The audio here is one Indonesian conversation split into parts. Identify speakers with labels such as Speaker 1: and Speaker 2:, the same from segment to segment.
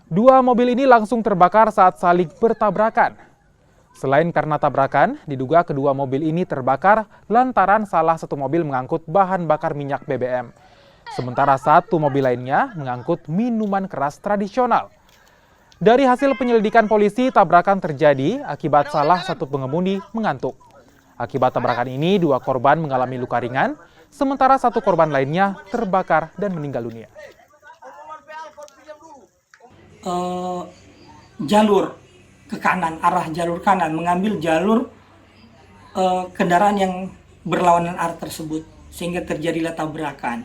Speaker 1: Dua mobil ini langsung terbakar saat saling bertabrakan. Selain karena tabrakan, diduga kedua mobil ini terbakar lantaran salah satu mobil mengangkut bahan bakar minyak BBM. Sementara satu mobil lainnya mengangkut minuman keras tradisional. Dari hasil penyelidikan polisi, tabrakan terjadi akibat salah satu pengemudi mengantuk. Akibat tabrakan ini, dua korban mengalami luka ringan, sementara satu korban lainnya terbakar dan meninggal dunia.
Speaker 2: Jalur ke kanan, arah jalur kanan, mengambil jalur kendaraan yang berlawanan arah tersebut, sehingga terjadilah tabrakan.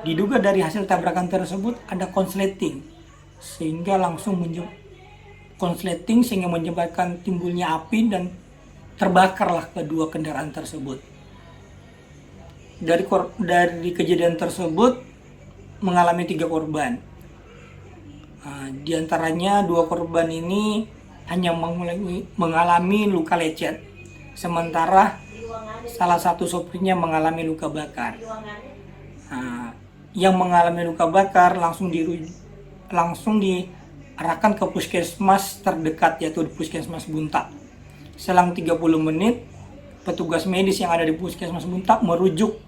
Speaker 2: Diduga dari hasil tabrakan tersebut ada konsleting, sehingga menyebabkan timbulnya api dan terbakarlah kedua kendaraan tersebut. Dari kejadian tersebut mengalami 3 korban. Di antaranya 2 korban ini hanya mengalami luka lecet, sementara salah satu sopirnya mengalami luka bakar. Yang mengalami luka bakar langsung diarahkan ke puskesmas terdekat, yaitu di Puskesmas Buntak. Selang 30 menit, petugas medis yang ada di Puskesmas Buntak merujuk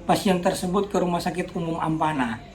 Speaker 2: pasien tersebut ke Rumah Sakit Umum Ampana.